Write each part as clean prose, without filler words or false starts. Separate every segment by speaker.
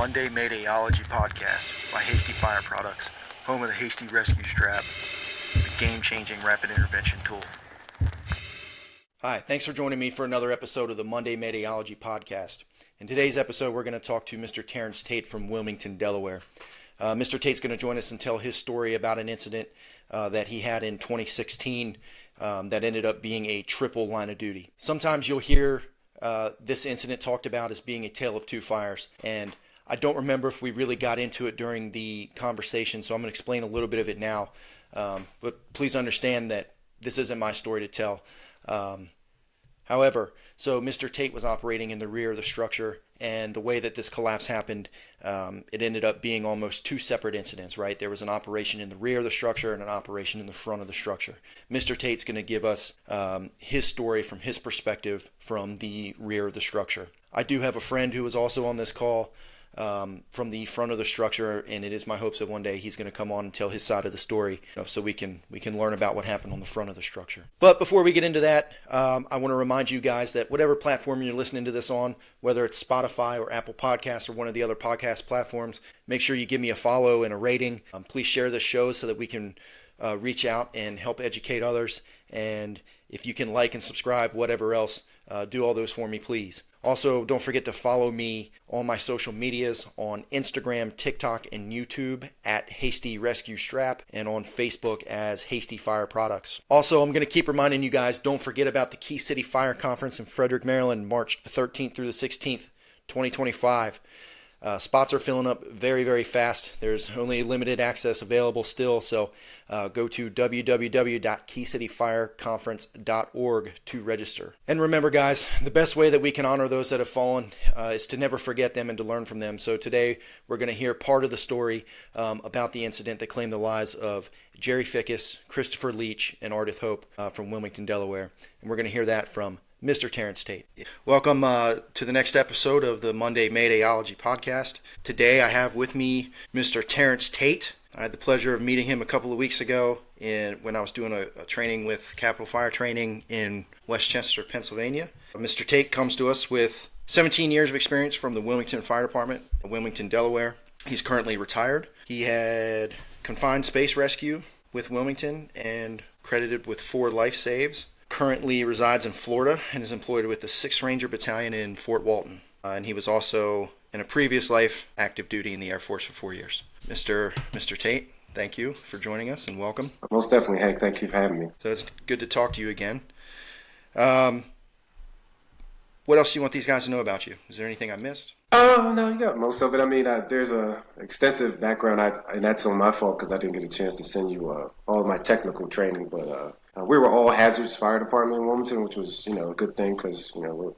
Speaker 1: Monday Maydayology podcast by Hasty Fire Products, home of the Hasty Rescue Strap, the game-changing rapid intervention tool. Hi, thanks for joining me for another episode of the Monday Maydayology podcast. In today's episode, we're going to talk to Mr. Terrance Tate from Wilmington, Delaware. Mr. Tate's going to join us and tell his story about an incident that he had in 2016 that ended up being a triple line of duty. Sometimes you'll hear this incident talked about as being a tale of two fires, and I don't remember if we really got into it during the conversation, so I'm going to explain a little bit of it now. But please understand that this isn't my story to tell. However, so Mr. Tate was operating in the rear of the structure, and the way that this collapse happened, it ended up being almost two separate incidents, right? There was an operation in the rear of the structure and an operation in the front of the structure. Mr. Tate's going to give us his story from his perspective from the rear of the structure. I do have a friend who was also on this call from the front of the structure, and it is my hopes that one day he's going to come on and tell his side of the story, so we can learn about what happened on the front of the structure. But before we get into that, I want to remind you guys that whatever platform you're listening to this on, whether it's Spotify or Apple Podcasts or one of the other podcast platforms, make sure you give me a follow and a rating. Please share this show so that we can reach out and help educate others. And if you can like and subscribe, whatever else, do all those for me, please. Also, don't forget to follow me on my social medias on Instagram, TikTok, and YouTube at Hasty Rescue Strap, and on Facebook as Hasty Fire Products. Also, I'm going to keep reminding you guys, don't forget about the Key City Fire Conference in Frederick, Maryland, March 13th through the 16th, 2025. Spots are filling up very, very fast. There's only limited access available still, so go to www.keycityfireconference.org to register. And remember, guys, the best way that we can honor those that have fallen is to never forget them and to learn from them. So today we're going to hear part of the story about the incident that claimed the lives of Jerry Fickes, Christopher Leach, and Ardith Hope from Wilmington, Delaware. And we're going to hear that from Mr. Terrance Tate. Welcome to the next episode of the Monday Maydayology podcast. Today I have with me Mr. Terrance Tate. I had the pleasure of meeting him a couple of weeks ago when I was doing a training with Capital Fire Training in Westchester, Pennsylvania. Mr. Tate comes to us with 17 years of experience from the Wilmington Fire Department, Wilmington, Delaware. He's currently retired. He had confined space rescue with Wilmington and credited with 4 life saves. Currently resides in Florida and is employed with the 6th Ranger Battalion in Fort Walton. And he was also, in a previous life, active duty in the Air Force for 4 years. Mr. Tate, thank you for joining us and welcome.
Speaker 2: Most definitely, Hank. Thank you for having me.
Speaker 1: So it's good to talk to you again. What else do you want these guys to know about you? Is there anything I missed?
Speaker 2: No, you got most of it. I mean, there's a extensive background, and that's on my fault because I didn't get a chance to send you all of my technical training. But we were all hazards fire department in Wilmington, which was, a good thing because, we're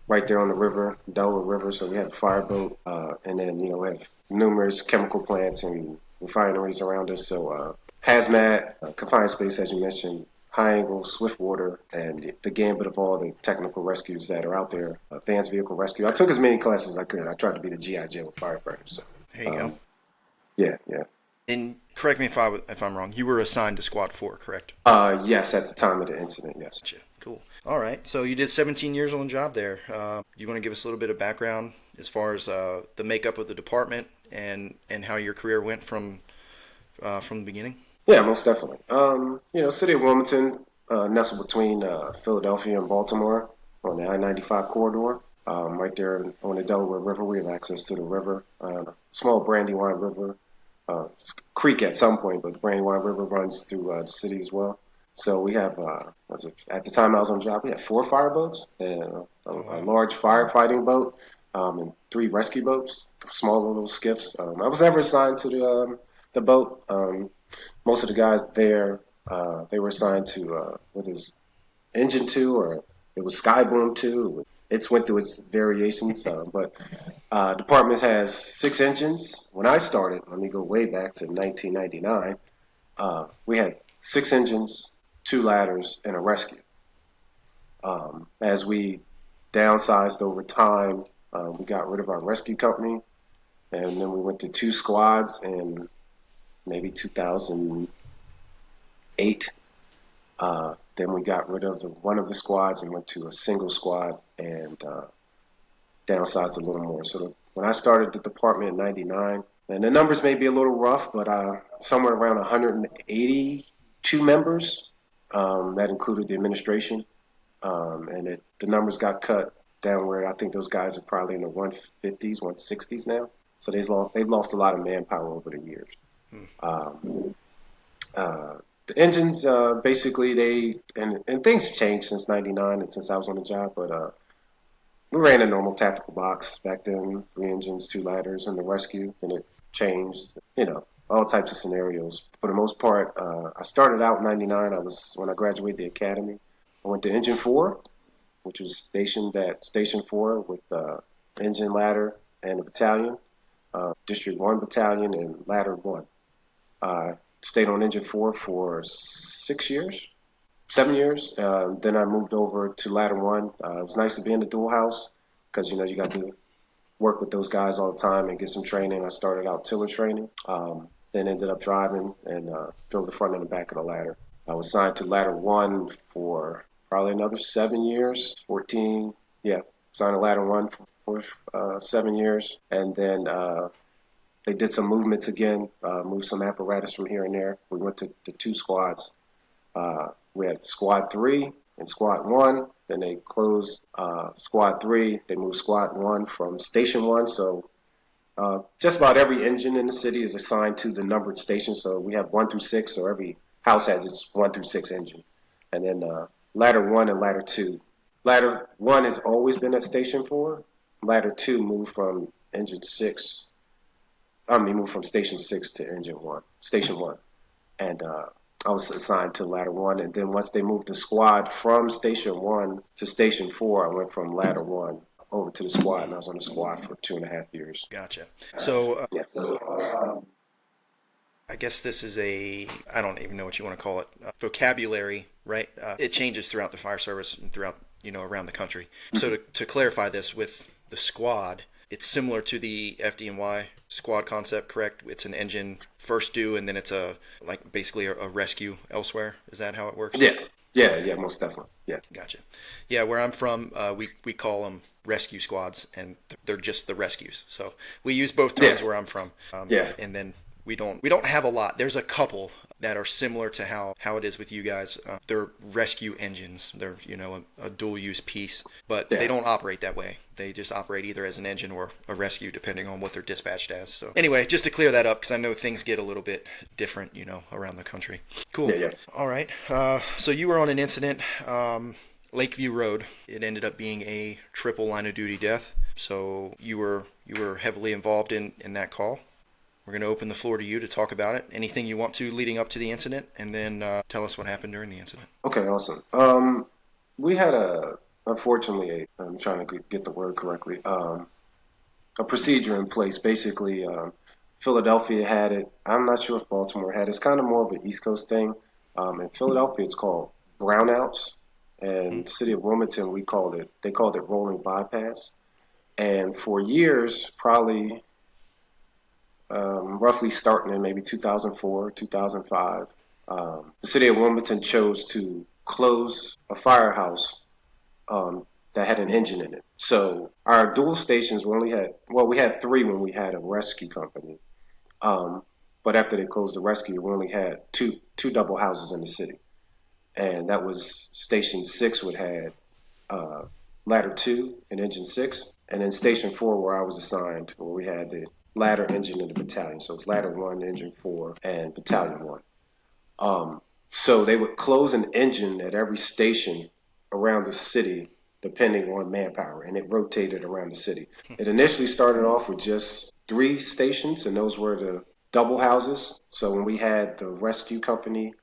Speaker 2: right there on the river, Delaware River, so we have a fireboat, and then, we have numerous chemical plants and refineries around us. So hazmat, confined space, as you mentioned, high angle, swift water, and the gambit of all the technical rescues that are out there, advanced vehicle rescue. I took as many classes as I could. I tried to be the G.I. Joe firefighter. So
Speaker 1: there you go.
Speaker 2: Yeah.
Speaker 1: And correct me if I'm wrong. You were assigned to Squad 4, correct?
Speaker 2: Yes, at the time of the incident, yes.
Speaker 1: Gotcha. Cool. All right. So you did 17 years on the job there. You want to give us a little bit of background as far as the makeup of the department and how your career went from the beginning?
Speaker 2: Yeah, most definitely. City of Wilmington, nestled between Philadelphia and Baltimore on the I-95 corridor. Right there on the Delaware River, we have access to the river. Small Brandywine River, creek at some point, but the Brandywine River runs through the city as well. So we have, at the time I was on the job, we had 4 fireboats and a large firefighting boat and 3 rescue boats, small little skiffs. I was never assigned to the boat. Most of the guys there, they were assigned to whether it's Engine 2 or it was Skyboom 2. It's went through its variations, but department has 6 engines. When I started, let me go way back to 1999, we had 6 engines, 2 ladders, and a rescue. As we downsized over time, we got rid of our rescue company, and then we went to 2 squads in maybe 2008. Then we got rid of one of the squads and went to a single squad and downsized a little more. So When I started the department in '99, and the numbers may be a little rough, but somewhere around 182 members. That included the administration, the numbers got cut down where I think those guys are probably in the 150s, 160s now. So they've lost a lot of manpower over the years.
Speaker 1: Hmm.
Speaker 2: Um, the engines, basically, and things changed since '99 and since I was on the job, but we ran a normal tactical box back then, 3 engines, 2 ladders, and the rescue, and it changed, all types of scenarios. For the most part, I started out in '99. When I graduated the academy, I went to Engine 4, which was stationed at Station 4 with engine ladder and a battalion, District 1 battalion and ladder 1. Stayed on Engine 4 for 6 years, 7 years. Then I moved over to ladder 1. It was nice to be in the dual house because, you got to work with those guys all the time and get some training. I started out tiller training, then ended up driving and drove the front and the back of the ladder. I was signed to ladder 1 for probably another 7 years, 14. Yeah, signed to ladder 1 for 7 years. And then they did some movements again, moved some apparatus from here and there. We went to 2 squads. We had Squad 3 and Squad 1. Then they closed Squad 3. They moved Squad 1 from Station 1. So just about every engine in the city is assigned to the numbered station. So we have 1 through 6. So every house has its 1 through 6 engine. And then Ladder 1 and Ladder 2. Ladder 1 has always been at Station 4. Ladder 2 moved from Engine 6. Moved from Station 6 to Engine 1, Station 1. And I was assigned to ladder 1, and then once they moved the squad from Station 1 to Station 4, I went from ladder 1 over to the squad, and I was on the squad for 2.5 years.
Speaker 1: Gotcha. So
Speaker 2: Yeah.
Speaker 1: I guess this is I don't even know what you want to call it, vocabulary, right? It changes throughout the fire service and throughout, around the country. So to clarify this with the squad, it's similar to the FDNY squad concept, correct? It's an engine first due, and then it's basically a rescue elsewhere. Is that how it works?
Speaker 2: Yeah, most definitely. Yeah.
Speaker 1: Gotcha. Yeah, where I'm from, we call them rescue squads, and they're just the rescues. So we use both terms where I'm from. And then we don't have a lot. There's a couple that are similar to how it is with you guys. They're rescue engines. They're a dual use piece, but they don't operate that way. They just operate either as an engine or a rescue, depending on what they're dispatched as. So anyway, just to clear that up, because I know things get a little bit different, around the country. Cool.
Speaker 2: Yeah.
Speaker 1: All right. So you were on an incident, Lakeview Road. It ended up being a triple line of duty death. So you were heavily involved in that call. We're going to open the floor to you to talk about it. Anything you want to leading up to the incident, and then tell us what happened during the incident.
Speaker 2: Okay, awesome. We had unfortunately, I'm trying to get the word correctly, a procedure in place. Basically, Philadelphia had it. I'm not sure if Baltimore had it. It's kind of more of an East Coast thing. In Philadelphia, it's called brownouts. And the city of Wilmington, they called it rolling bypass. And for years, probably roughly starting in maybe 2004, 2005, the city of Wilmington chose to close a firehouse that had an engine in it. So our dual stations, we had 3 when we had a rescue company. But after they closed the rescue, we only had two double houses in the city. And that was Station 6 would had ladder 2 and engine 6. And then Station 4, where I was assigned, where we had the ladder, engine, and the battalion. So it's ladder 1, engine 4, and battalion 1. So they would close an engine at every station around the city, depending on manpower, and it rotated around the city. It initially started off with just 3 stations, and those were the double houses. So when we had the rescue company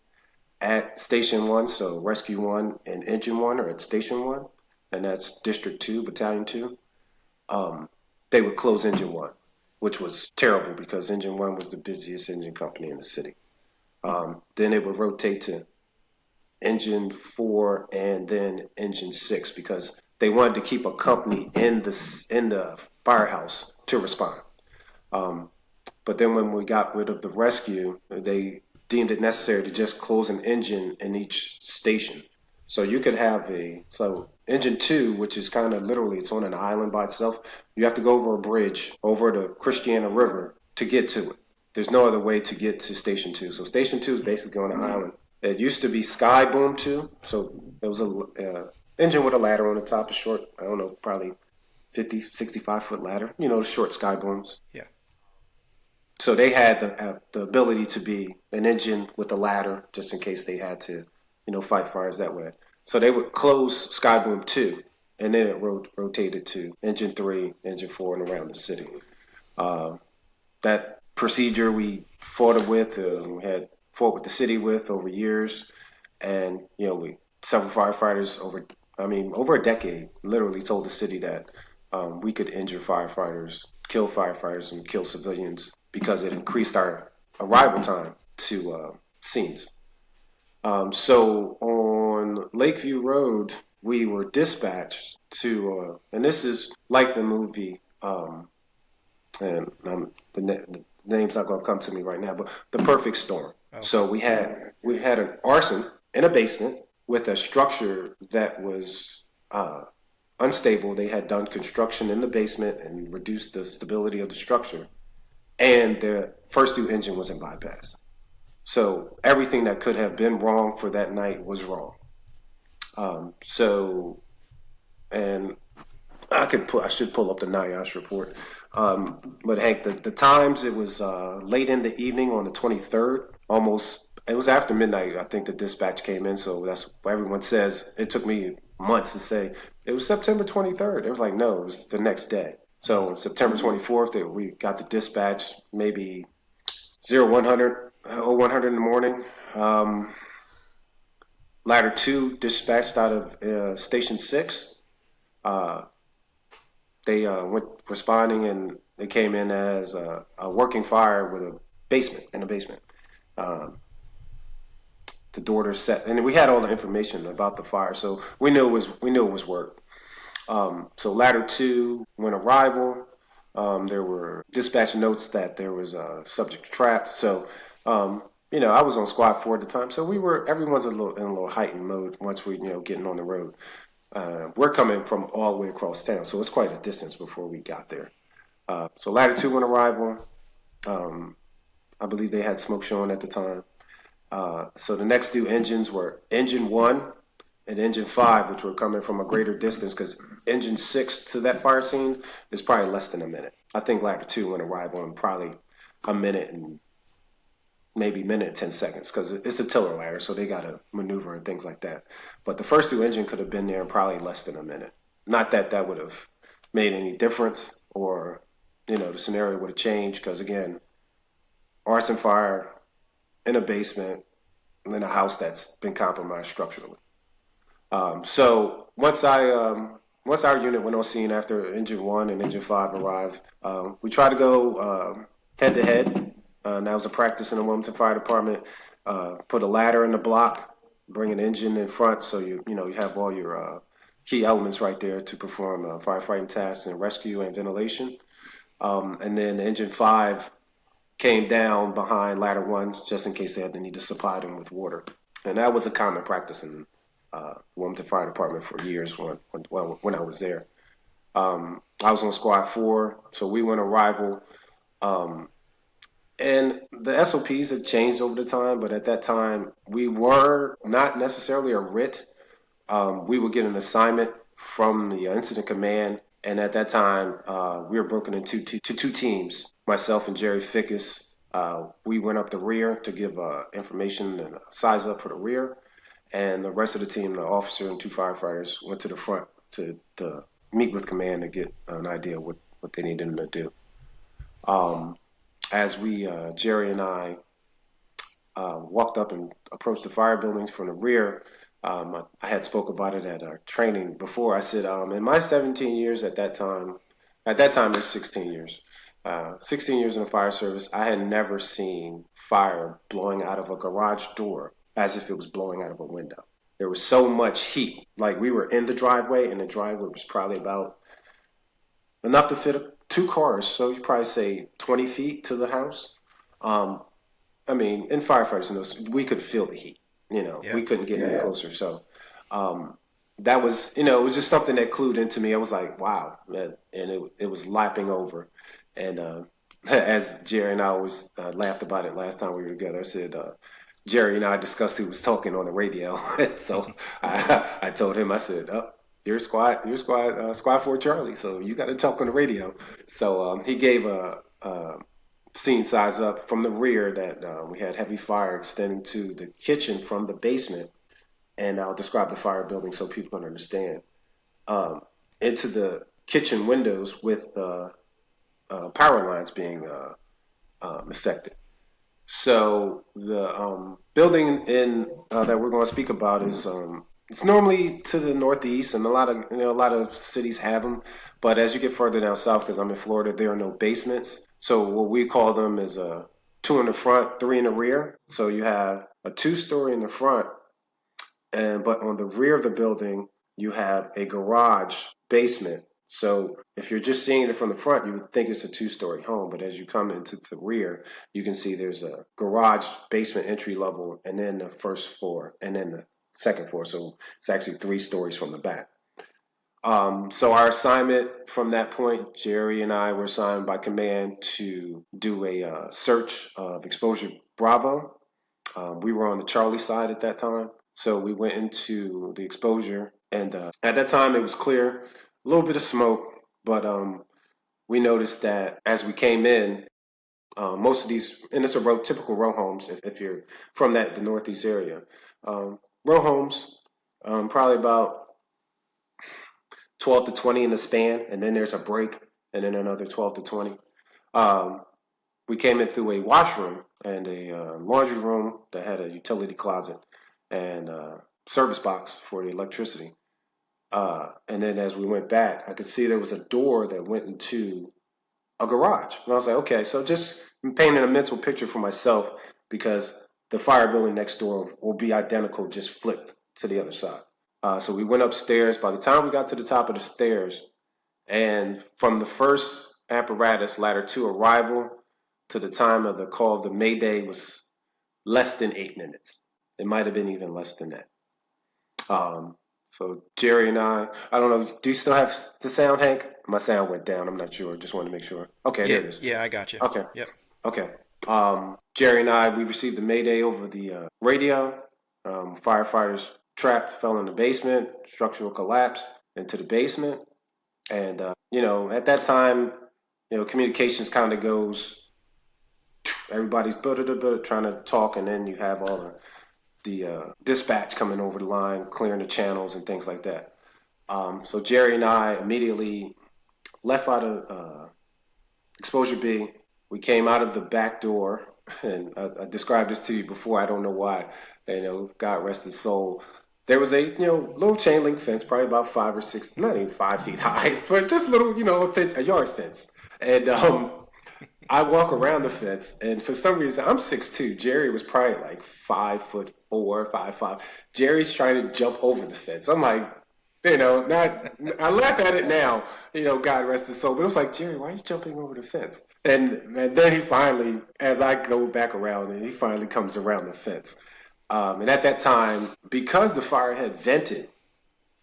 Speaker 2: at Station 1, so Rescue 1 and Engine 1 are at Station 1, and that's District 2, Battalion 2, they would close Engine 1, which was terrible because Engine 1 was the busiest engine company in the city. Then it would rotate to Engine 4 and then Engine 6 because they wanted to keep a company in the firehouse to respond. But then when we got rid of the rescue, they deemed it necessary to just close an engine in each station. So you could have Engine two, which is kind of literally, it's on an island by itself. You have to go over a bridge over the Christiana River to get to it. There's no other way to get to Station two. So Station two is basically on an island. It used to be Sky Boom two, so it was a engine with a ladder on the top, a short, I don't know, probably 50, 65-foot ladder. You know, the short Sky Booms.
Speaker 1: Yeah.
Speaker 2: So they had the ability to be an engine with a ladder just in case they had to, fight fires that way. So they would close Skyboom 2, and then it rotated to Engine 3, Engine 4, and around the city. Uh, that procedure we fought with, we had fought with the city with over years, and we several firefighters over a decade literally told the city that we could injure firefighters, kill firefighters, and kill civilians because it increased our arrival time to scenes. So on Lakeview Road, we were dispatched to, and this is like the movie, and the name's not going to come to me right now, but The Perfect Storm.
Speaker 1: Okay.
Speaker 2: So we had an arson in a basement with a structure that was unstable. They had done construction in the basement and reduced the stability of the structure, and the first due engine was in bypass. So everything that could have been wrong for that night was wrong. So, and I should pull up the NIOSH report. But Hank, the times, it was late in the evening on the 23rd, almost, it was after midnight. I think the dispatch came in, so that's what everyone says. It took me months to say it was September 23rd. It was like, no, it was the next day. So on September 24th, we got the dispatch, maybe 0100, 0100 in the morning. Ladder 2 dispatched out of Station 6. Uh, they went responding, and they came in as a working fire with a basement in a basement. Um, the door set, and we had all the information about the fire, so we knew it was work. So ladder 2, when arrival, there were dispatch notes that there was a subject trapped. So I was on squad 4 at the time, so everyone's in a little heightened mode once we getting on the road. We're coming from all the way across town, so it's quite a distance before we got there. So ladder 2 when arrival, um, I believe they had smoke showing at the time. So the next two engines were engine 1 and engine 5, which were coming from a greater distance, because engine 6 to that fire scene is probably less than a minute. I think ladder 2 when arrival in probably a minute and maybe minute and 10 seconds, because it's a tiller ladder, so they got to maneuver and things like that. But the first two engine could have been there in probably less than a minute. Not that that would have made any difference, or the scenario would have changed, because again, arson fire in a basement in a house that's been compromised structurally. So once our unit went on scene after engine 1 and engine 5 arrived, we tried to go head to head. That was a practice in the Wilmington Fire Department. Put a ladder in the block, bring an engine in front, so you have all your key elements right there to perform firefighting tasks and rescue and ventilation. And then engine 5 came down behind ladder 1 just in case they had to need to supply them with water. And that was a common practice in Wilmington Fire Department for years when I was there. I was on squad 4, so we went arrival. Um, and the SOPs have changed over the time, but at that time, we were not necessarily a RIT. We would get an assignment from the incident command, and at that time, we were broken into two teams. Myself and Jerry Fickes, we went up the rear to give information and size up for the rear, and the rest of the team, the officer and two firefighters, went to the front to meet with command to get an idea what they needed them to do. As Jerry and I walked up and approached the fire buildings from the rear, I had spoke about it at our training before. I said, in my 17 years at that time it was 16 years, 16 years in the fire service, I had never seen fire blowing out of a garage door as if it was blowing out of a window. There was so much heat. Like, we were in the driveway, and the driveway was probably about enough to fit two cars. So you probably say 20 feet to the house. Um, I mean, in firefighters, we could feel the heat.
Speaker 1: Yeah.
Speaker 2: We couldn't get any closer. So, um, that was, it was just something that clued into me. I was like, wow, man. And it was lapping over. And as Jerry and I always laughed about it last time we were together, I said, Jerry and I discussed who was talking on the radio. So I told him, I said, squad 4 Charlie. So you got to talk on the radio. So he gave a scene size up from the rear that we had heavy fire extending to the kitchen from the basement, and I'll describe the fire building so people can understand. Um, into the kitchen windows with power lines being affected. So the building in that we're going to speak about is it's normally to the northeast, and a lot of cities have them. But as you get further down south, because I'm in Florida, there are no basements. So what we call them is two in the front, three in the rear. So you have a two-story in the front, and but on the rear of the building you have a garage basement. So if you're just seeing it from the front, you would think it's a two-story home, but as you come into the rear, you can see there's a garage basement entry level, and then the first floor, and then the second floor. So it's actually three stories from the back. So our assignment from that point, Jerry and I were assigned by command to do a search of exposure Bravo. We were on the Charlie side at that time, so we went into the exposure, and at that time it was clear, a little bit of smoke, but we noticed that as we came in, most of these, and it's a typical row homes if you're from the northeast area, row homes, probably about 12 to 20 in the span, and then there's a break, and then another 12 to 20. Um, we came in through a washroom and a laundry room that had a utility closet and service box for the electricity. And then as we went back, I could see there was a door that went into a garage. And I was like, okay, so just painting a mental picture for myself, because the fire building next door will be identical, just flipped to the other side. So we went upstairs. By the time we got to the top of the stairs, and from the first apparatus ladder to arrival to the time of the call of the Mayday was less than 8 minutes. It might have been even less than that. Um, so Jerry and I don't know, do you still have the sound, Hank? My sound went down. I'm not sure. Just wanted to make sure. Okay, there
Speaker 1: Yeah,
Speaker 2: it is.
Speaker 1: yeah, I got you.
Speaker 2: Okay,
Speaker 1: Yep.
Speaker 2: okay. Jerry and I, we received the Mayday over the radio. Firefighters trapped, fell in the basement, structural collapse into the basement. And, at that time, communications kind of goes, everybody's trying to talk, and then you have all the dispatch coming over the line, clearing the channels and things like that. So Jerry and I immediately left out of Exposure B. We came out of the back door, and I described this to you before. I don't know why. God rest his soul. There was a little chain link fence, probably about 5 or 6, not even 5 feet high, but just little, a yard fence. And I walk around the fence, and for some reason, I'm 6'2". Jerry was probably like 5'4", 5'5". Jerry's trying to jump over the fence. I'm like, not. I laugh at it now. God rest his soul. But it was like, Jerry, why are you jumping over the fence? And then he finally, as I go back around, and he finally comes around the fence. And at that time, because the fire had vented,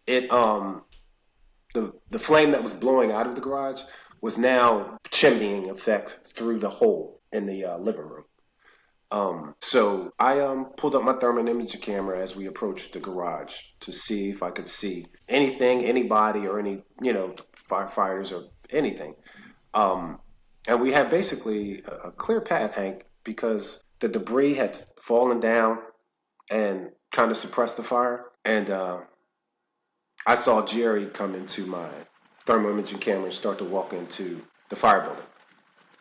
Speaker 2: it the flame that was blowing out of the garage was now chimneying effect through the hole in the living room. So I pulled up my thermal imaging camera as we approached the garage to see if I could see anything, anybody, or any firefighters or anything. Um, and we had basically a clear path, Hank, because the debris had fallen down and kind of suppressed the fire. And I saw Jerry come into my thermal imaging camera and start to walk into the fire building.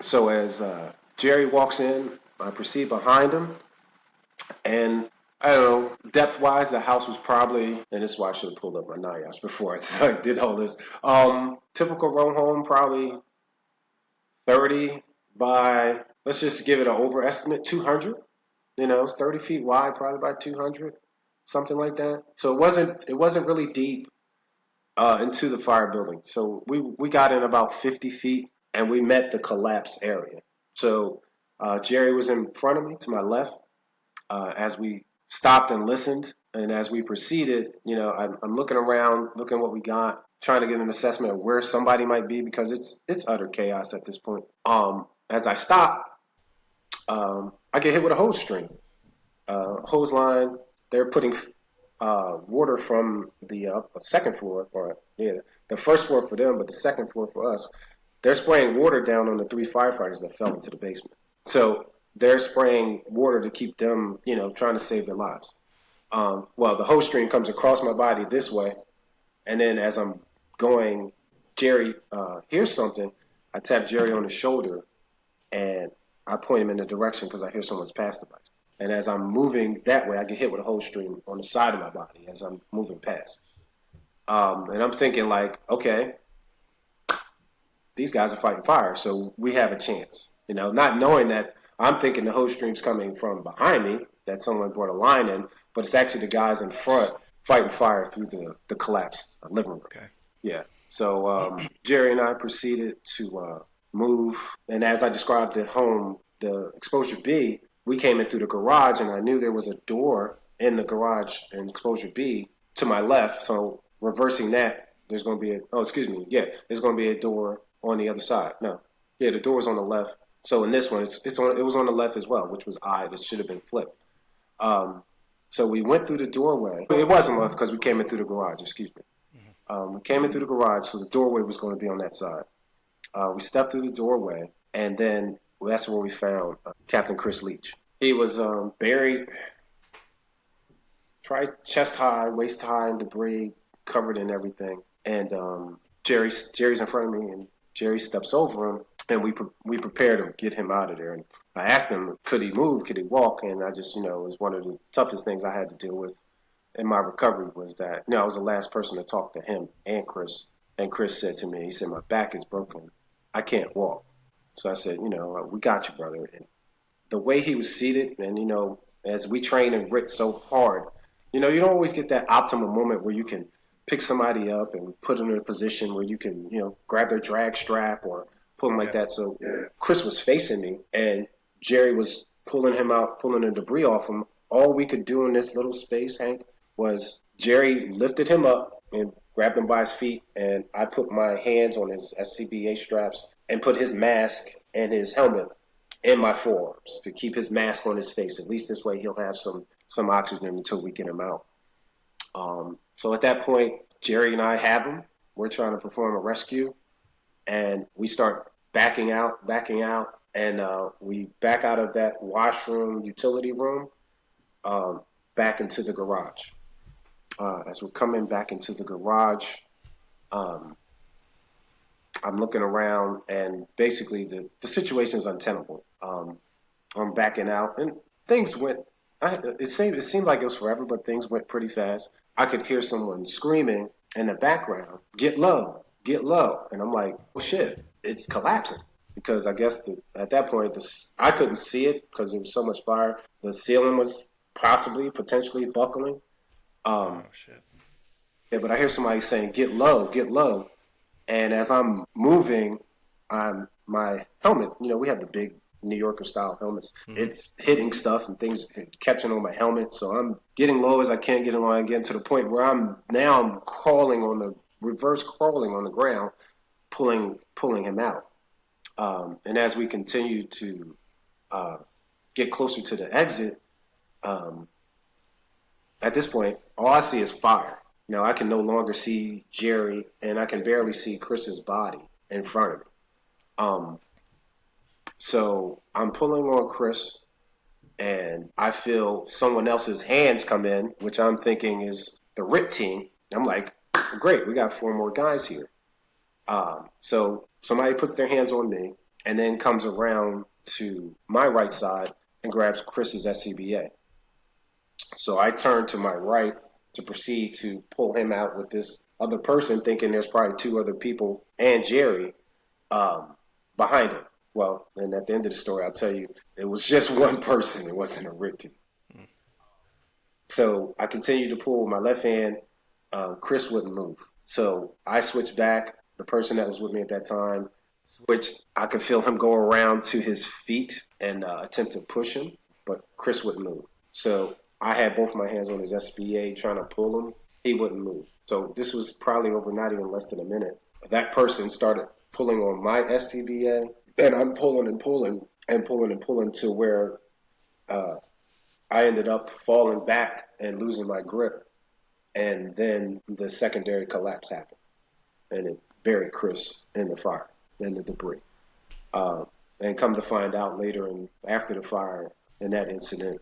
Speaker 2: So as Jerry walks in, I proceed behind him, and I don't know, depth-wise, the house was probably, and this is why I should have pulled up my NIOS before I did all this. Typical row home, probably 30 by, let's just give it an overestimate, 200. It's 30 feet wide, probably by 200, something like that. So it wasn't really deep into the fire building. So we got in about 50 feet, and we met the collapse area. So Jerry was in front of me to my left as we stopped and listened. And as we proceeded, I'm looking around, looking what we got, trying to get an assessment of where somebody might be because it's utter chaos at this point. As I stop, I get hit with a hose string, hose line. They're putting water from the second floor, or yeah, the first floor for them, but the second floor for us. They're spraying water down on the 3 firefighters that fell into the basement. So they're spraying water to keep them, trying to save their lives. Well, the hose string comes across my body this way, and then as I'm going, Jerry hears something. I tap Jerry on the shoulder, and I point him in the direction because I hear someone's pass device. And as I'm moving that way, I get hit with a hose string on the side of my body as I'm moving past. And I'm thinking like, okay, these guys are fighting fire, so we have a chance. Not knowing that I'm thinking the hose stream's coming from behind me, that someone brought a line in, but it's actually the guys in front fighting fire through the collapsed living room.
Speaker 1: Okay.
Speaker 2: Yeah. So Jerry and I proceeded to move, and as I described the home, the exposure B, we came in through the garage, and I knew there was a door in the garage in exposure B to my left. So reversing that, there's going to be there's going to be a door on the other side. No, yeah, the door's on the left. So in this one, it was on the left as well, which was odd. It should have been flipped. So we went through the doorway. It wasn't left because we came in through the garage. Excuse me. We came in through the garage, so the doorway was going to be on that side. We stepped through the doorway, and then that's where we found Captain Chris Leach. He was buried, chest high, waist high in debris, covered in everything. And Jerry's in front of me, and Jerry steps over him, and we prepared to get him out of there. And I asked him, could he move, could he walk? And I just, it was one of the toughest things I had to deal with in my recovery was that, I was the last person to talk to him and Chris. And Chris said to me, he said, my back is broken. I can't walk. So I said, we got you, brother. And the way he was seated, and, as we train and grit so hard, you don't always get that optimal moment where you can pick somebody up and put them in a position where you can, grab their drag strap or pull them like that. So Chris was facing me, and Jerry was pulling him out, pulling the debris off him. All we could do in this little space, Hank, was Jerry lifted him up and grabbed him by his feet, and I put my hands on his SCBA straps and put his mask and his helmet in my forearms to keep his mask on his face. At least this way he'll have some oxygen until we get him out. So at that point, Jerry and I have him. We're trying to perform a rescue, and we start backing out, and we back out of that washroom, utility room, back into the garage. As we're coming back into the garage, I'm looking around, and basically the situation is untenable. I'm backing out, and things went. It seemed like it was forever, but things went pretty fast. I could hear someone screaming in the background, "Get low, get low!" And I'm like, "Oh shit, it's collapsing!" Because I guess at that point, I couldn't see it because there was so much fire. The ceiling was potentially buckling.
Speaker 1: Oh shit.
Speaker 2: Yeah, but I hear somebody saying, "Get low, get low." And as I'm moving, my helmet, we have the big New Yorker style helmets. Mm-hmm. It's hitting stuff and things catching on my helmet. So I'm getting low as I can, getting low again to the point where I'm crawling reverse crawling on the ground, pulling him out. And as we continue to get closer to the exit, at this point, all I see is fire. Now I can no longer see Jerry, and I can barely see Chris's body in front of me. So I'm pulling on Chris, and I feel someone else's hands come in, which I'm thinking is the RIT team. I'm like, great, we got 4 more guys here. So somebody puts their hands on me and then comes around to my right side and grabs Chris's SCBA. So I turn to my right to proceed to pull him out with this other person, thinking there's probably 2 other people and Jerry behind him. Well, and at the end of the story, I'll tell you, it was just one person. It wasn't a RIT team. So I continued to pull with my left hand. Chris wouldn't move. So I switched back. The person that was with me at that time switched. I could feel him go around to his feet and attempt to push him, but Chris wouldn't move. So I had both my hands on his SBA trying to pull him. He wouldn't move. So this was probably over not even less than a minute. That person started pulling on my SCBA, and I'm pulling and pulling and pulling and pulling to where uh, I ended up falling back and losing my grip. And then the secondary collapse happened, and it buried Chris in the fire, in the debris. Uh, and come to find out later, and after the fire, in that incident,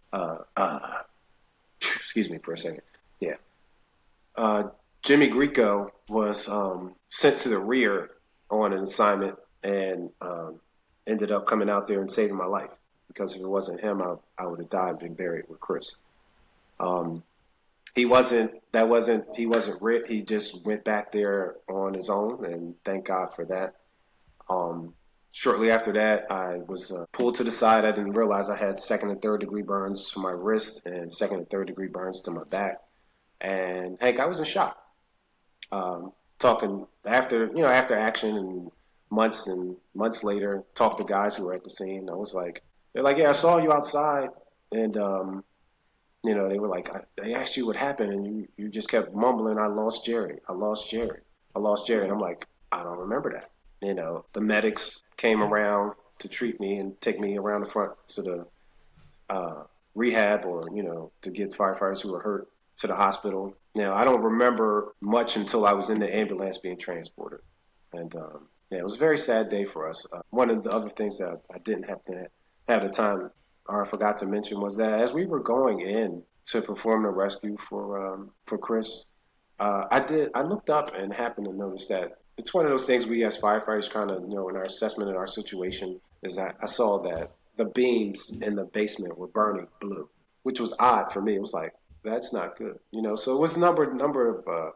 Speaker 2: excuse me for a second. Yeah. Uh, Jimmy Grieco was sent to the rear on an assignment and ended up coming out there and saving my life. Because if it wasn't him, I would have died being buried with Chris. Um, he wasn't Rit. He just went back there on his own, and thank God for that. Um, Shortly after that, I was pulled to the side. I didn't realize I had second and third degree burns to my wrist and second and third degree burns to my back. And Hank, I was in shock. Talking after action and months later, talked to guys who were at the scene. They're like, yeah, I saw you outside, and they were like, they asked you what happened, and you just kept mumbling, I lost Jerry, I lost Jerry, I lost Jerry, and I'm like, I don't remember that. The medics came around to treat me and take me around the front to the rehab, or to get firefighters who were hurt to the hospital. Now, I don't remember much until I was in the ambulance being transported. And yeah, it was a very sad day for us. One of the other things that I didn't have the time, or I forgot to mention, was that as we were going in to perform the rescue for Chris, I looked up and happened to notice that it's one of those things we as firefighters kind of, in our assessment of our situation, is that I saw that the beams in the basement were burning blue, which was odd for me. It was like, that's not good, So it was a number of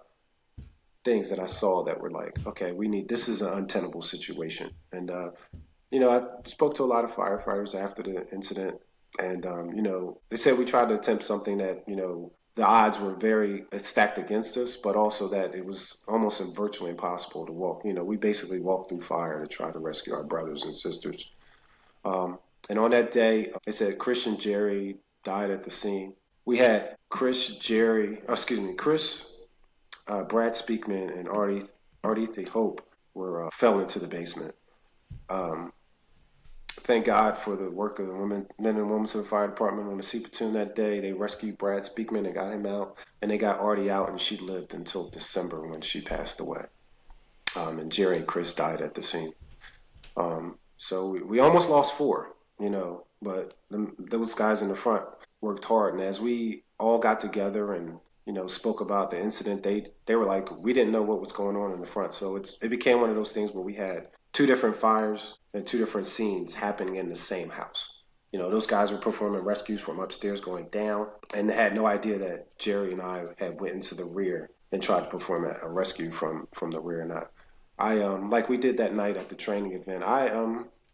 Speaker 2: things that I saw that were like, okay, this is an untenable situation. And I spoke to a lot of firefighters after the incident, and they said we tried to attempt something that the odds were very stacked against us, but also that it was almost virtually impossible to walk. We basically walked through fire to try to rescue our brothers and sisters. And on that day, they said Chris and Jerry died at the scene. We had Chris, Brad Speakman, and Artie Hope fell into the basement. Um, Thank God for the work of the men and women of the fire department on the sea platoon that day. They rescued Brad Speakman and got him out, and they got Artie out, and she lived until December when she passed away. And Jerry and Chris died at the scene. So we almost lost four, but those guys in the front worked hard. And as we all got together and spoke about the incident, they were like, we didn't know what was going on in the front. So it became one of those things where we had two different fires and two different scenes happening in the same house. Those guys were performing rescues from upstairs going down, and they had no idea that Jerry and I had went into the rear and tried to perform a rescue from the rear. And I like we did that night at the training event.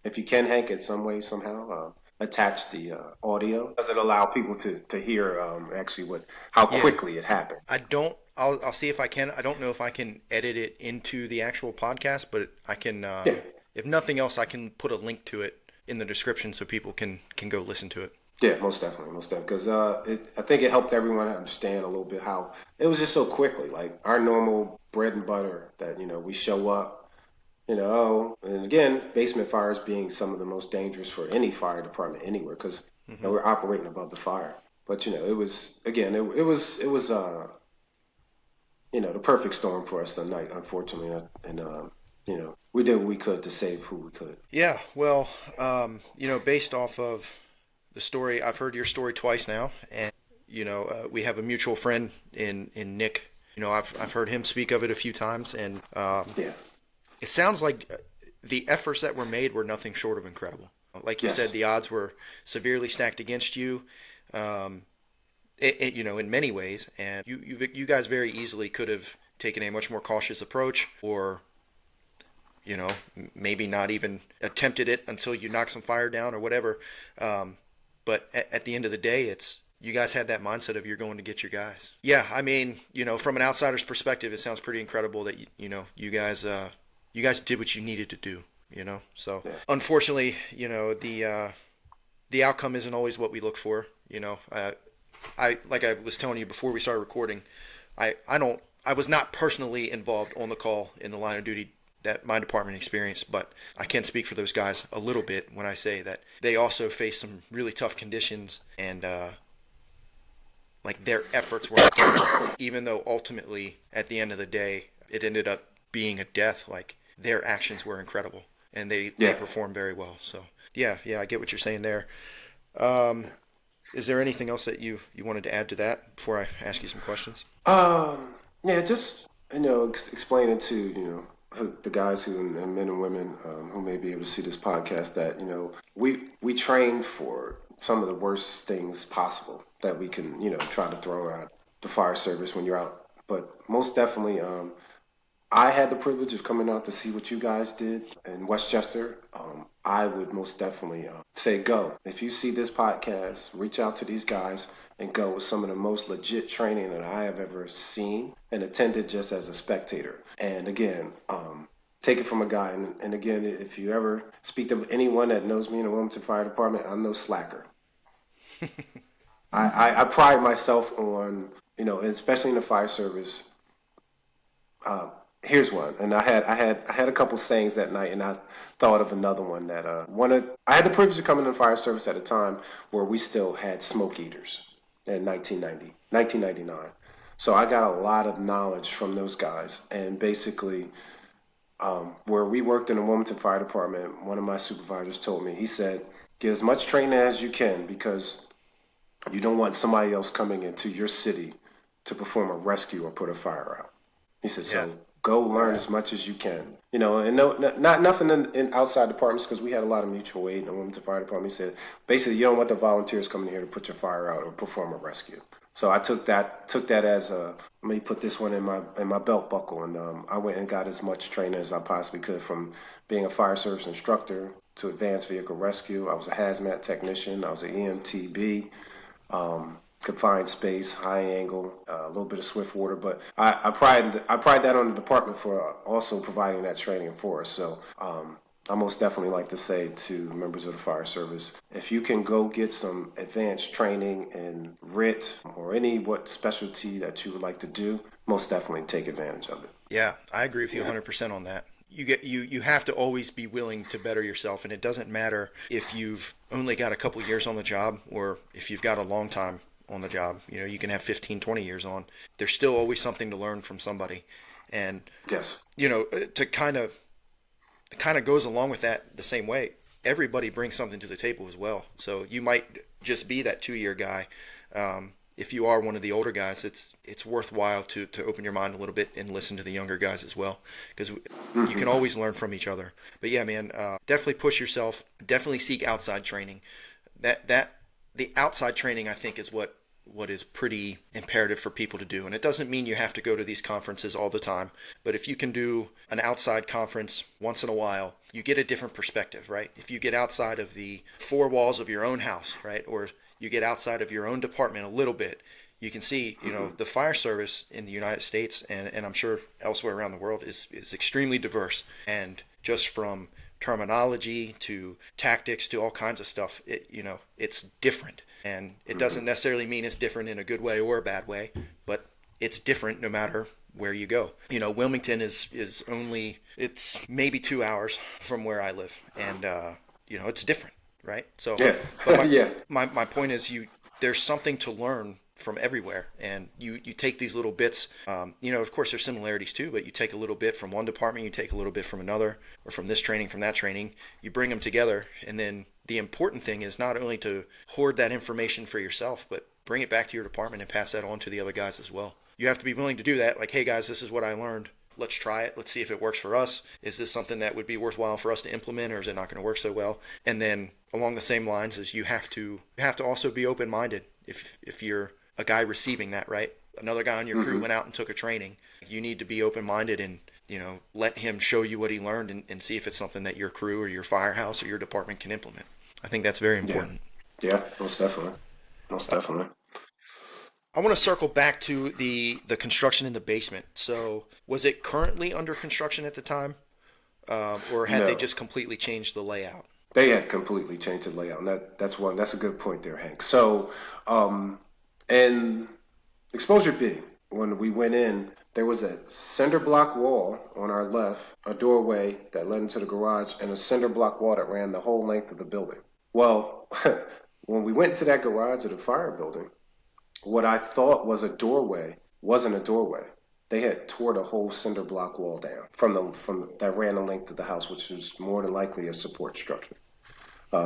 Speaker 2: If you can, Hank, in some way, somehow, attach the audio. Does it allow people to hear actually how
Speaker 1: Yeah,
Speaker 2: quickly it happened?
Speaker 1: I don't. I'll see if I can. I don't know if I can edit it into the actual podcast, but I can.
Speaker 2: Yeah.
Speaker 1: If nothing else, I can put a link to it in the description so people can go listen to it.
Speaker 2: Yeah, most definitely, because I think it helped everyone understand a little bit how it was just so quickly, like our normal bread and butter that we show up, and again, basement fires being some of the most dangerous for any fire department anywhere, because
Speaker 1: Hmm.
Speaker 2: we're operating above the fire. But it was again, it was the perfect storm for us tonight, unfortunately, and we did what we could to save who we could.
Speaker 1: Yeah, well, based off of the story, I've heard your story twice now, and we have a mutual friend in Nick. I've heard him speak of it a few times, and
Speaker 2: Yeah.
Speaker 1: it sounds like the efforts that were made were nothing short of incredible. Like you said,
Speaker 2: Yes.
Speaker 1: the odds were severely stacked against you, um, in many ways, and you guys very easily could have taken a much more cautious approach, or maybe not even attempted it until you knock some fire down or whatever. But at the end of the day, it's you guys had that mindset of you're going to get your guys. Yeah, I mean, from an outsider's perspective, it sounds pretty incredible that you guys did what you needed to do. So
Speaker 2: Yeah.
Speaker 1: unfortunately, the outcome isn't always what we look for. like I was telling you before we started recording, I was not personally involved on the call in the line of duty that my department experienced, but I can speak for those guys a little bit when I say that they also faced some really tough conditions, and like their efforts were incredible. Even though ultimately at the end of the day it ended up being a death, like their actions were incredible and they
Speaker 2: Yeah.
Speaker 1: performed very well. So yeah, I get what you're saying there. Um, is there anything else that you wanted to add to that before I ask you some questions?
Speaker 2: Yeah, just explaining to the guys who and men and women who may be able to see this podcast that we train for some of the worst things possible that we can try to throw at the fire service when you're out. But most definitely, I had the privilege of coming out to see what you guys did in Westchester. I would most definitely say go. If you see this podcast, reach out to these guys and go with some of the most legit training that I have ever seen and attended just as a spectator. And again, take it from a guy. And again, if you ever speak to anyone that knows me in the Wilmington Fire Department, I'm no slacker. I pride myself on, especially in the fire service, uh, here's one, and I had a couple sayings that night, and I thought of another one that I had the privilege of coming in the fire service at a time where we still had smoke eaters in 1999. So I got a lot of knowledge from those guys, and basically, where we worked in the Wilmington Fire Department, one of my supervisors told me, he said, get as much training as you can because you don't want somebody else coming into your city to perform a rescue or put a fire out. He said,
Speaker 1: Yeah,
Speaker 2: so go learn as much as you can. And no, not nothing in outside departments because we had a lot of mutual aid in the Wilmington Fire Department. He said, basically, you don't want the volunteers coming here to put your fire out or perform a rescue. So I took that as a let me put this one in my belt buckle, and I went and got as much training as I possibly could from being a fire service instructor to advanced vehicle rescue. I was a hazmat technician. I was an EMTB, confined space, high angle, a little bit of swift water. But I pride that on the department for also providing that training for us. So I most definitely like to say to members of the fire service, if you can go get some advanced training in RIT or any what specialty that you would like to do, most definitely take advantage of it.
Speaker 1: yeah, I agree with you 100% on that. You have to always be willing to better yourself, and it doesn't matter if you've only got a couple years on the job or if you've got a long time on the job. You can have 15, 20 years on. There's still always something to learn from somebody. And
Speaker 2: Yes.
Speaker 1: to kind of goes along with that the same way. Everybody brings something to the table as well. So you might just be that 2 year guy. If you are one of the older guys, it's worthwhile to open your mind a little bit and listen to the younger guys as well, because you can always learn from each other. But yeah, man, definitely push yourself. Definitely seek outside training. That the outside training, I think, is what is pretty imperative for people to do. And it doesn't mean you have to go to these conferences all the time, but if you can do an outside conference once in a while, you get a different perspective, right? If you get outside of the four walls of your own house, right, or you get outside of your own department a little bit, you can see, the fire service in the United States, and I'm sure elsewhere around the world, is extremely diverse. And just from terminology to tactics to all kinds of stuff, it's different. And it doesn't necessarily mean it's different in a good way or a bad way, but it's different no matter where you go. Wilmington is only, it's maybe 2 hours from where I live, and it's different, right? So,
Speaker 2: Yeah.
Speaker 1: but my
Speaker 2: Yeah.
Speaker 1: my point is, there's something to learn from everywhere, and you take these little bits. Of course there's similarities too, but you take a little bit from one department, you take a little bit from another, or from this training, from that training, you bring them together, and then the important thing is not only to hoard that information for yourself, but bring it back to your department and pass that on to the other guys as well. You have to be willing to do that. Like, hey guys, this is what I learned. Let's try it. Let's see if it works for us. Is this something that would be worthwhile for us to implement, or is it not going to work so well? And then along the same lines, is you have to also be open-minded. If you're a guy receiving that, right? Another guy on your crew went out and took a training. You need to be open-minded and let him show you what he learned, and see if it's something that your crew or your firehouse or your department can implement. I think that's very
Speaker 2: Yeah.
Speaker 1: important.
Speaker 2: Yeah. Most definitely. Most definitely.
Speaker 1: I want to circle back to the construction in the basement. So, was it currently under construction at the time, or had they
Speaker 2: No.
Speaker 1: just completely changed the layout?
Speaker 2: They had completely changed the layout, and that's a good point there, Hank. So, um, And exposure B, when we went in, there was a cinder block wall on our left, a doorway that led into the garage, and a cinder block wall that ran the whole length of the building. Well, when we went to that garage of the fire building, what I thought was a doorway wasn't a doorway. They had tore the whole cinder block wall down from that ran the length of the house, which was more than likely a support structure,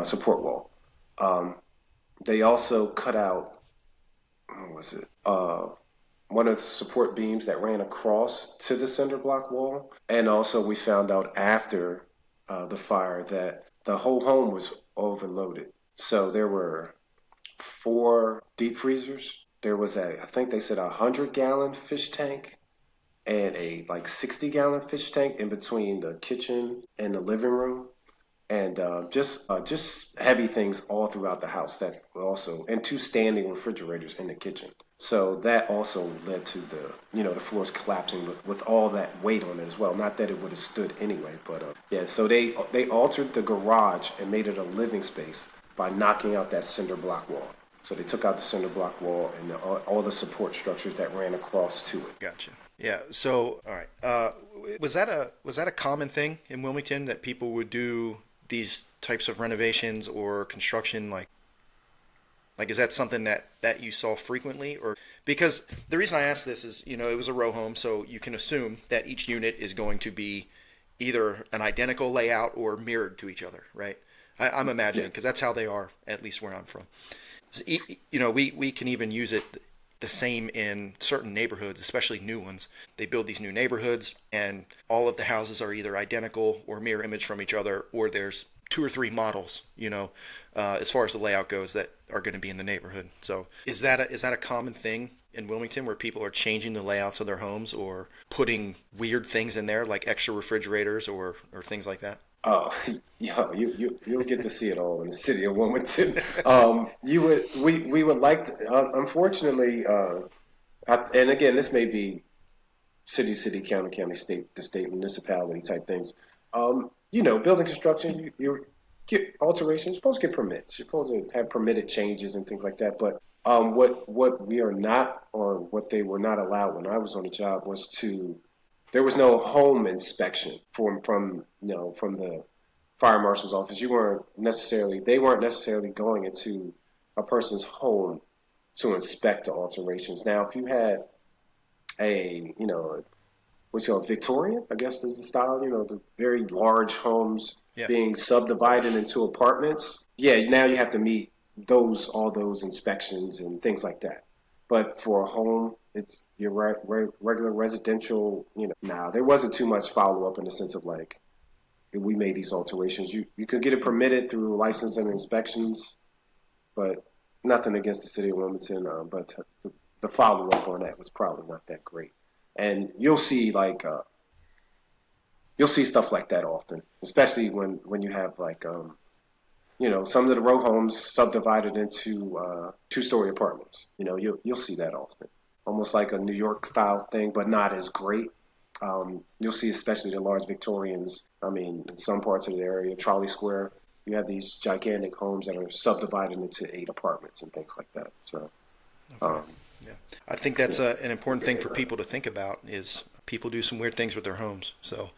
Speaker 2: support wall. Um, they also cut out, what was it? One of the support beams that ran across to the cinder block wall. And also, we found out after the fire that the whole home was overloaded. So there were 4 deep freezers. There was I think they said 100-gallon fish tank and a like 60-gallon fish tank in between the kitchen and the living room, and just heavy things all throughout the house that also, and 2 standing refrigerators in the kitchen. So that also led to the floors collapsing with all that weight on it as well. Not that it would have stood anyway, but yeah. So they altered the garage and made it a living space by knocking out that cinder block wall. So they took out the cinder block wall and all the support structures that ran across to it.
Speaker 1: Gotcha. Yeah. So, all right. Was that a common thing in Wilmington that people would do these types of renovations or construction? Like is that something that you saw frequently, or because the reason I ask this is, it was a row home, so you can assume that each unit is going to be either an identical layout or mirrored to each other, right? I'm
Speaker 2: Yeah.
Speaker 1: imagining because that's how they are, at least where I'm from. We can even use it the same in certain neighborhoods, especially new ones. They build these new neighborhoods, and all of the houses are either identical or mirror image from each other, or there's two or three models, as far as the layout goes, that are going to be in the neighborhood. So, is that a common thing in Wilmington where people are changing the layouts of their homes or putting weird things in there, like extra refrigerators or things like that?
Speaker 2: Oh, yeah, you'll get to see it all in the city of Wilmington. We would like to, unfortunately, and again, this may be city, county, state to state, municipality type things. Building construction, you get alterations, you're supposed to get permits. You're supposed to have permitted changes and things like that. But what we are not, or what they were not allowed when I was on the job, was to there was no home inspection from the fire marshal's office. They weren't necessarily going into a person's home to inspect the alterations. Now, if you had what you call Victorian, I guess is the style, the very large homes
Speaker 1: Yeah.
Speaker 2: being subdivided into apartments. Yeah, now you have to meet all those inspections and things like that. But for a home, it's your regular residential. Now there wasn't too much follow up in the sense of like we made these alterations. You could get it permitted through license and inspections, but nothing against the city of Wilmington. But the follow up on that was probably not that great. And you'll see stuff like that often, especially when you have some of the row homes subdivided into 2-story apartments. You'll see that often, almost like a New York style thing, but not as great. You'll see especially the large Victorians. I mean, in some parts of the area, Trolley Square, you have these gigantic homes that are subdivided into 8 apartments and things like that. So,
Speaker 1: Okay.
Speaker 2: um,
Speaker 1: Yeah. I think that's an important thing for people to think about is people do some weird things with their homes. So,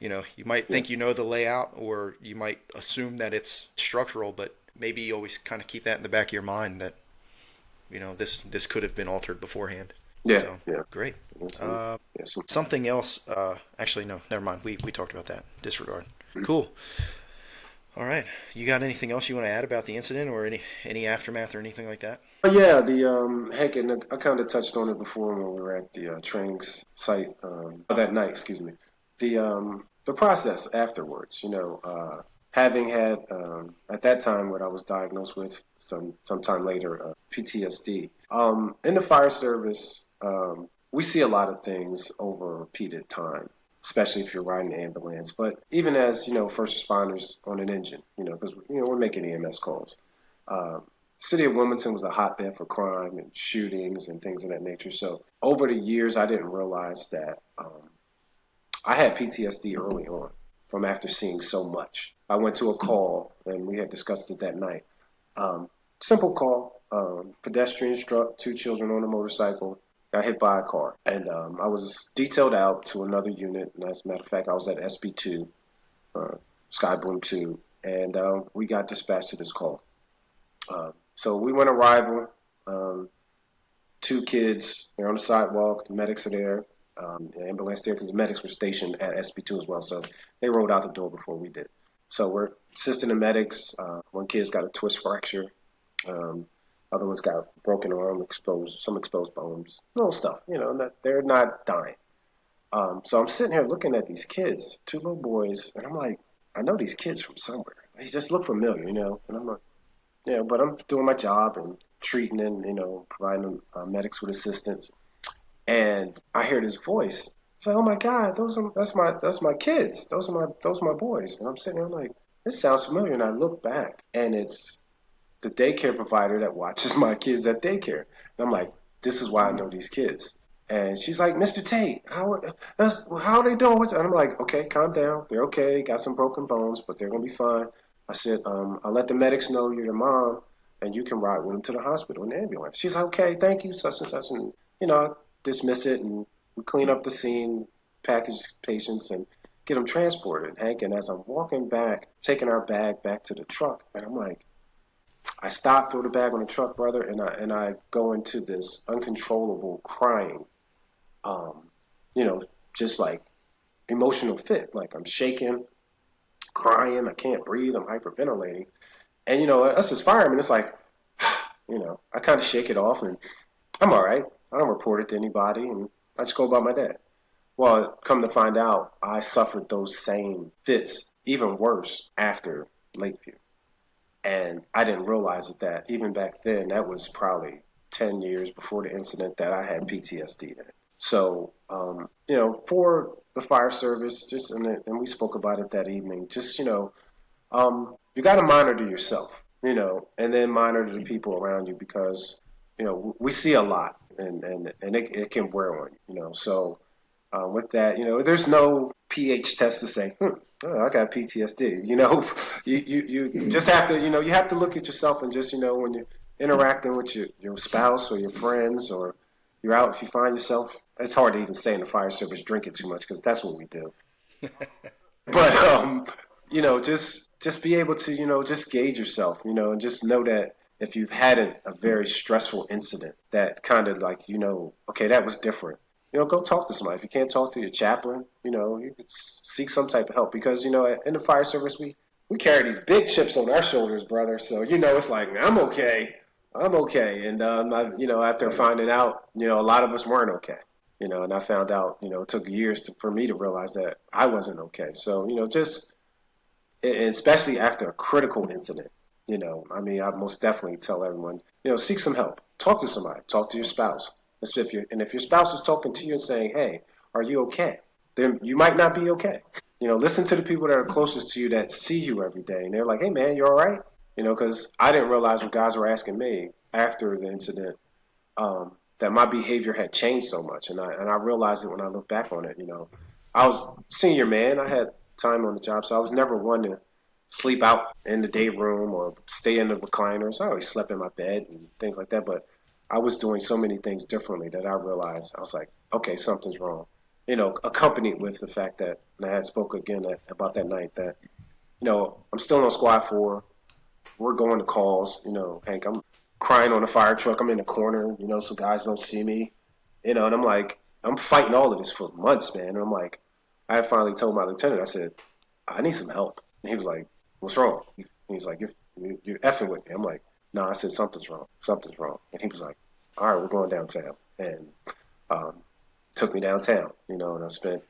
Speaker 1: you might
Speaker 2: yeah,
Speaker 1: think you know the layout or you might assume that it's structural, but maybe you always kind of keep that in the back of your mind that, this could have been altered beforehand.
Speaker 2: yeah,
Speaker 1: So,
Speaker 2: yeah.
Speaker 1: great.
Speaker 2: Some,
Speaker 1: Uh,
Speaker 2: yeah, some,
Speaker 1: Something else, actually, no, never mind. We talked about that. Disregard. Cool. All right. You got anything else you want to add about the incident or any aftermath or anything like that?
Speaker 2: But yeah, heck, and I kind of touched on it before when we were at the training site that night. Excuse me. The process afterwards. Having had at that time what I was diagnosed with sometime later PTSD. In the fire service, we see a lot of things over a repeated time, especially if you're riding an ambulance. But even as first responders on an engine, because we're making EMS calls. Um, City of Wilmington was a hotbed for crime and shootings and things of that nature. So over the years, I didn't realize that I had PTSD early on from after seeing so much. I went to a call and we had discussed it that night. Um, Simple call. Pedestrian struck 2 children on a motorcycle, got hit by a car. And I was detailed out to another unit. And as a matter of fact, I was at SB2, uh, Skyboom 2, and we got dispatched to this call. So we went arrival. Um, 2 kids, they're on the sidewalk. The medics are there. The ambulance there because the medics were stationed at SB2 as well. So they rolled out the door before we did. So we're assisting the medics. One kid's got a twist fracture. Um, Other one's got a broken arm, some exposed bones, little stuff. They're not dying. So I'm sitting here looking at these kids, 2 little boys, and I'm like, I know these kids from somewhere. They just look familiar. And I'm like, yeah, but I'm doing my job and treating and providing medics with assistance. And I hear this voice. It's like, oh my God, that's my kids. Those are my boys. And I'm sitting there, I'm like, this sounds familiar. And I look back, and it's the daycare provider that watches my kids at daycare. And I'm like, this is why I know these kids. And she's like, Mr. Tate, how are they doing? And I'm like, okay, calm down. They're okay. Got some broken bones, but they're gonna be fine. I said, I'll let the medics know you're the mom, and you can ride with them to the hospital in the ambulance. She's like, okay, thank you, such and such, and I dismiss it, and we clean up the scene, package patients, and get them transported. Hank, and as I'm walking back, taking our bag back to the truck, and I'm like, I stop, throw the bag on the truck, brother, and I go into this uncontrollable crying, um, you know, just like emotional fit. Like I'm shaking, crying, I can't breathe, I'm hyperventilating. And us as firemen, it's like, I kind of shake it off, and I'm all right. I don't report it to anybody, and I just go about my day. Well, come to find out, I suffered those same fits, even worse, after Lakeview. And I didn't realize that even back then, that was probably 10 years before the incident that I had PTSD then. So, for the fire service, and we spoke about it that evening, just, you got to monitor yourself, and then monitor the people around you because, we see a lot and it can wear on you. So, with that, there's no pH test to say, I got PTSD. You just have to, you have to look at yourself and just, when you're interacting with your spouse or your friends or you're out, if you find yourself, it's hard to even say in the fire service, drinking too much because that's what we do. But, just be able to, just gauge yourself, and just know that if you've had a very stressful incident that kind of like, okay, that was different, go talk to somebody. If you can't talk to your chaplain, you could seek some type of help because, in the fire service, we carry these big chips on our shoulders, brother. So, it's like, I'm okay. I'm okay. And, after finding out, a lot of us weren't okay, and I found out, it took years for me to realize that I wasn't okay. So, and especially after a critical incident, I mean, I most definitely tell everyone, seek some help, talk to somebody, talk to your spouse. If your spouse is talking to you and saying, "Hey, are you okay?" Then you might not be okay. Listen to the people that are closest to you that see you every day, and they're like, "Hey, man, you all right?" Because I didn't realize what guys were asking me after the incident, that my behavior had changed so much, and I realized it when I look back on it. I was senior man. I had time on the job, so I was never one to sleep out in the day room or stay in the recliners. I always slept in my bed and things like that. But I was doing so many things differently that I realized I was like, okay, something's wrong. Accompanied with the fact that and I had spoke again about that night that I'm still on squad 4. We're going to calls. Hank, I'm crying on a fire truck. I'm in the corner. So guys don't see me. And I'm like, I'm fighting all of this for months, man. And I'm like, I finally told my lieutenant, I said, I need some help. And he was like, what's wrong? He was like, you're effing with me. I'm like, no, I said, something's wrong. Something's wrong. And he was like, all right, we're going downtown. And um, took me downtown, and I spent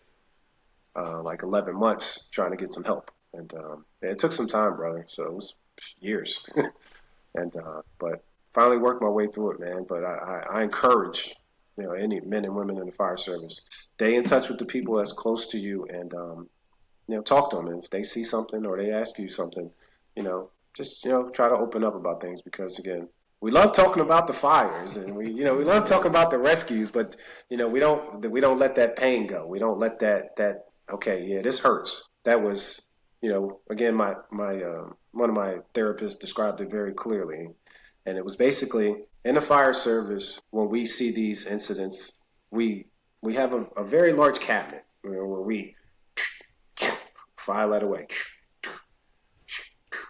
Speaker 2: like 11 months trying to get some help. And it took some time, brother. So it was years. And but finally worked my way through it, man. But I encourage any men and women in the fire service, stay in touch with the people that's close to you, and talk to them. And if they see something or they ask you something, just try to open up about things because again, we love talking about the fires and we love talking about the rescues, but we don't let that pain go. We don't let that okay, yeah, this hurts. That was again, my one of my therapists described it very clearly. And it was basically in the fire service, when we see these incidents, we we have a very large cabinet, where we file that away.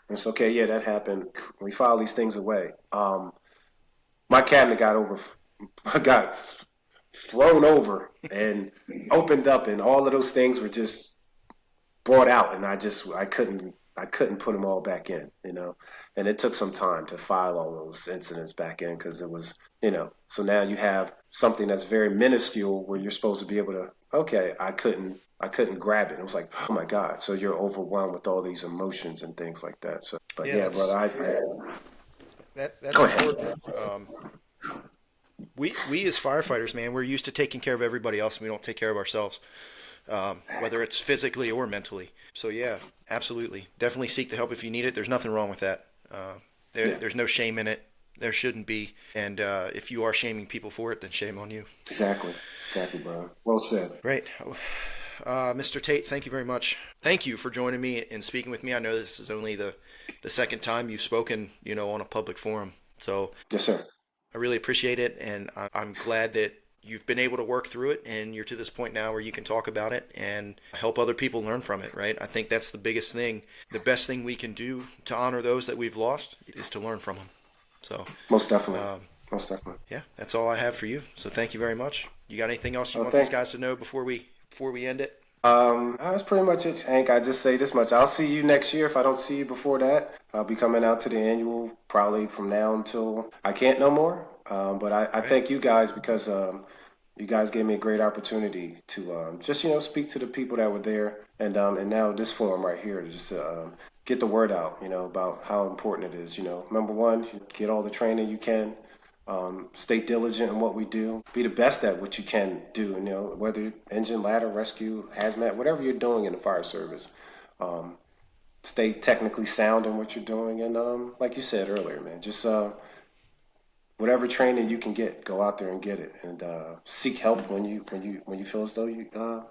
Speaker 2: It's okay, yeah, that happened. We file these things away. My cabinet got thrown over and opened up, and all of those things were just brought out, and I couldn't put them all back in, and it took some time to file all those incidents back in because it was, so now you have something that's very minuscule where you're supposed to be able to, okay, I couldn't grab it. It was like, oh my God. So you're overwhelmed with all these emotions and things like that. So, but
Speaker 1: Yeah,
Speaker 2: yeah, brother,
Speaker 1: that's
Speaker 2: go ahead.
Speaker 1: important. We as firefighters, man, we're used to taking care of everybody else, and we don't take care of ourselves, whether it's physically or mentally. So yeah, absolutely, definitely seek the help if you need it. There's nothing wrong with that.
Speaker 2: Yeah,
Speaker 1: There's no shame in it. There shouldn't be. And if you are shaming people for it, then shame on you.
Speaker 2: exactly, brother. Well said.
Speaker 1: Right. Mr. Tate, thank you very much. Thank you for joining me and speaking with me. I know this is only the second time you've spoken, on a public forum. So
Speaker 2: Yes, sir.
Speaker 1: I really appreciate it, and I'm glad that you've been able to work through it, and you're to this point now where you can talk about it and help other people learn from it, right? I think that's the biggest thing. The best thing we can do to honor those that we've lost is to learn from them. So,
Speaker 2: Most definitely.
Speaker 1: um,
Speaker 2: Most definitely.
Speaker 1: yeah, that's all I have for you. So thank you very much. You got anything else you
Speaker 2: Oh,
Speaker 1: want these
Speaker 2: thank.
Speaker 1: guys to know before we end it?
Speaker 2: That's pretty much it, Hank. I just say this much. I'll see you next year. If I don't see you before that, I'll be coming out to the annual probably from now until I can't no more. But I
Speaker 1: Right.
Speaker 2: thank you guys because you guys gave me a great opportunity to just speak to the people that were there, and now this forum right here to just get the word out, about how important it is. Number one, get all the training you can. Stay diligent in what we do. Be the best at what you can do. Whether engine, ladder, rescue, hazmat, whatever you're doing in the fire service. Um, Stay technically sound in what you're doing, and like you said earlier, man, just whatever training you can get, go out there and get it, and seek help when you feel as though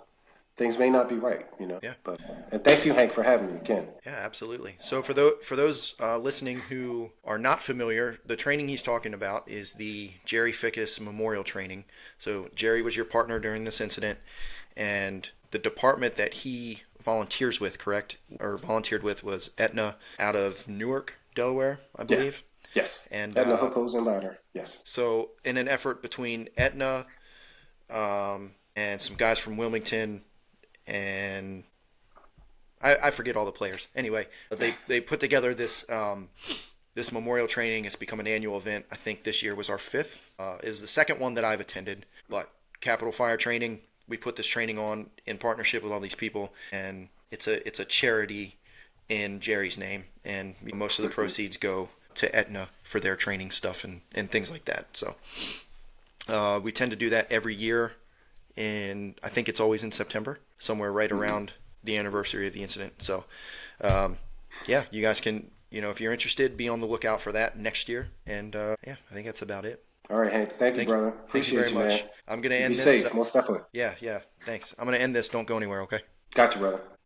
Speaker 2: things may not be right.
Speaker 1: Yeah.
Speaker 2: But and thank you, Hank, for having me again.
Speaker 1: Yeah, absolutely. So for those listening who are not familiar, the training he's talking about is the Jerry Fickes Memorial Training. So Jerry was your partner during this incident, and the department that he volunteers with, correct, or volunteered with, was Aetna out of Newark, Delaware, I
Speaker 2: Yeah.
Speaker 1: believe.
Speaker 2: Yes.
Speaker 1: And
Speaker 2: Heading the hook, hose, and ladder. Yes.
Speaker 1: so in an effort between Aetna and some guys from Wilmington and I forget all the players. Anyway, they put together this memorial training. It's become an annual event. I think this year was our fifth. It was the second one that I've attended. But Capital Fire Training, we put this training on in partnership with all these people, and it's a charity in Jerry's name, and most of the proceeds go to Aetna for their training stuff and things like that. So we tend to do that every year, and I think it's always in September, somewhere right around the anniversary of the incident. So, yeah, you guys can, if you're interested, be on the lookout for that next year. And yeah, I think that's about it.
Speaker 2: All right, Hank. Thank you,
Speaker 1: Thank you,
Speaker 2: brother.
Speaker 1: thank you very
Speaker 2: Appreciate you, man.
Speaker 1: much. I'm gonna
Speaker 2: You be
Speaker 1: end this.
Speaker 2: safe, most definitely.
Speaker 1: Yeah, thanks. I'm gonna end this. Don't go anywhere, okay?
Speaker 2: Got you, brother.